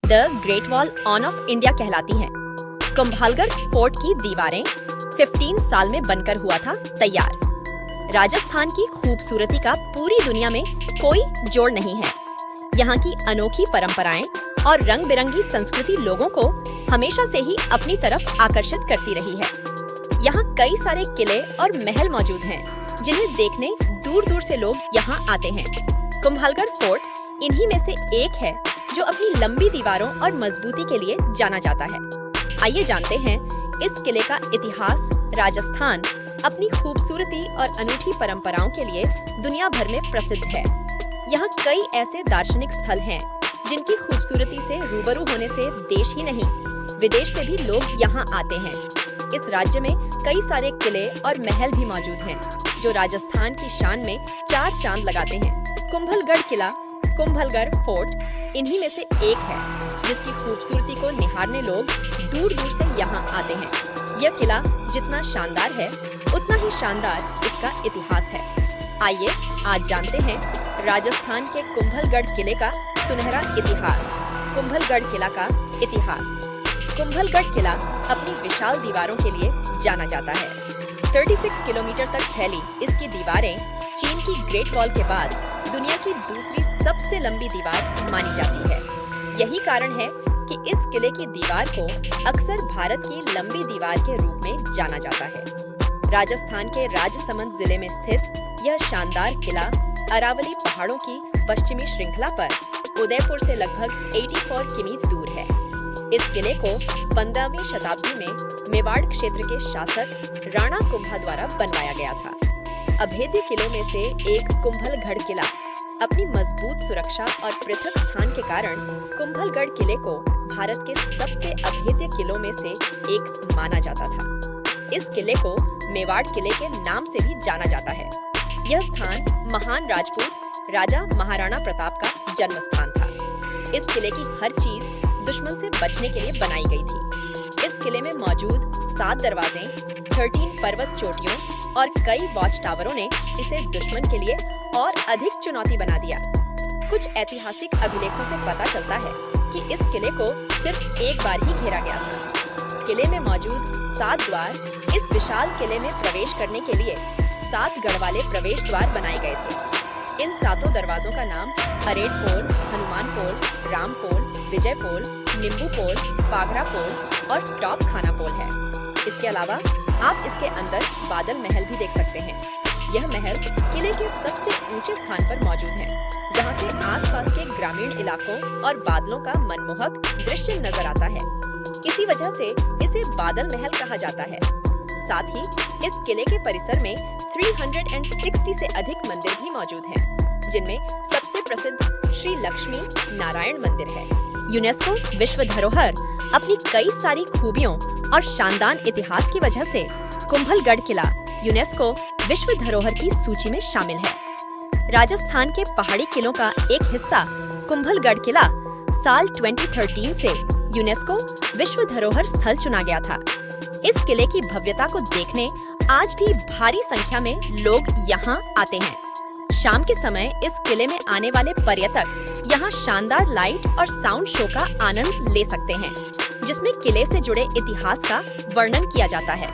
The great wall of India कहलाती हैं। Kumbhalgarh fort की दीवारें 15 साल में बनकर हुआ था तैयार। राजस्थान की खूबसूरती का पूरी दुनिया में कोई जोड़ नहीं है। यहाँ की अनोखी परंपराएं और रंग बिरंगी संस्कृति लोगों को हमेशा से ही अपनी तरफ आकर्षित करती रही है। यहाँ कई सारे किले और महल मौजूद हैं, जिन्हें देखने दूर दूर से लोग यहाँ आते हैं। कुंभलगढ़ फोर्ट इन्हीं में से एक है जो अपनी लंबी दीवारों और मजबूती के लिए जाना जाता है। आइए जानते हैं इस किले का इतिहास। राजस्थान अपनी खूबसूरती और अनूठी परंपराओं के लिए दुनिया भर में प्रसिद्ध है। यहाँ कई ऐसे दार्शनिक स्थल हैं जिनकी खूबसूरती से रूबरू होने से देश ही नहीं, विदेश से भी लोग यहाँ आते हैं। इस राज्य में कई सारे किले और महल भी मौजूद हैं, जो राजस्थान की शान में चार चांद लगाते हैं। कुंभलगढ़ किला, कुंभलगढ़ फोर्ट इन्हीं में से एक है, जिसकी खूबसूरती को निहारने लोग दूर दूर से यहाँ आते हैं। यह किला जितना शानदार है, उतना ही शानदार इसका इतिहास है। आइए आज जानते हैं राजस्थान के कुंभलगढ़ किले का सुनहरा इतिहास। कुंभलगढ़ किला का इतिहास। कुंभलगढ़ किला अपनी विशाल दीवारों के लिए जाना जाता है। 36 किलोमीटर तक फैली इसकी दीवारें चीन की ग्रेट वॉल के बाद दुनिया की दूसरी सबसे लंबी दीवार मानी जाती है। यही कारण है कि इस किले की दीवार को अक्सर भारत की लंबी दीवार के रूप में जाना जाता है। राजस्थान के राजसमंद जिले में स्थित यह शानदार किला अरावली पहाड़ों की पश्चिमी श्रृंखला पर उदयपुर से लगभग 84 किमी दूर है। इस किले को 15वीं शताब्दी में मेवाड़ क्षेत्र के शासक राणा कुंभा द्वारा बनवाया गया था। अभेद्य किलों में से एक कुंभलगढ़ किला अपनी मजबूत सुरक्षा और पृथक स्थान के कारण कुंभलगढ़ किले को भारत के सबसे अभेद्य किलों में से एक माना जाता था। इस किले को मेवाड़ किले के नाम से भी जाना जाता है। यह स्थान महान राजपूत राजा महाराणा प्रताप का जन्म स्थान था। इस किले की हर चीज दुश्मन से बचने के लिए बनाई गई थी। इस किले में मौजूद 7 दरवाजे, 13 पर्वत चोटियों और कई वॉच टावरों ने इसे दुश्मन के लिए और अधिक चुनौती बना दिया। कुछ ऐतिहासिक अभिलेखों से पता चलता है कि इस किले को सिर्फ एक बार ही घेरा गया था। किले में मौजूद 7 द्वार, इस विशाल किले में प्रवेश करने के लिए 7 गढ़ वाले प्रवेश द्वार बनाए गए थे। इन 7 दरवाजों का नाम अरेड पोल, हनुमान पोल, राम पोल, विजय पोल, नींबू पोल, पागरा पोल और टॉप खाना पोल है। इसके अलावा आप इसके अंदर बादल महल भी देख सकते हैं। यह महल किले के सबसे ऊंचे स्थान पर मौजूद है, जहां से आसपास के ग्रामीण इलाकों और बादलों का मनमोहक दृश्य नजर आता है। इसी वजह से इसे बादल महल कहा जाता है। साथ ही इस किले के परिसर में 360 से अधिक मंदिर भी मौजूद हैं, जिनमें सबसे प्रसिद्ध श्री लक्ष्मी नारायण मंदिर है। यूनेस्को विश्व धरोहर अपनी कई सारी खूबियों और शानदार इतिहास की वजह से कुंभलगढ़ किला यूनेस्को विश्व धरोहर की सूची में शामिल है। राजस्थान के पहाड़ी किलों का एक हिस्सा कुंभलगढ़ किला साल 2013 से यूनेस्को विश्व धरोहर स्थल चुना गया था। इस किले की भव्यता को देखने आज भी भारी संख्या में लोग यहाँ आते हैं। शाम के समय इस किले में आने वाले पर्यटक यहाँ शानदार लाइट और साउंड शो का आनंद ले सकते हैं, जिसमें किले से जुड़े इतिहास का वर्णन किया जाता है।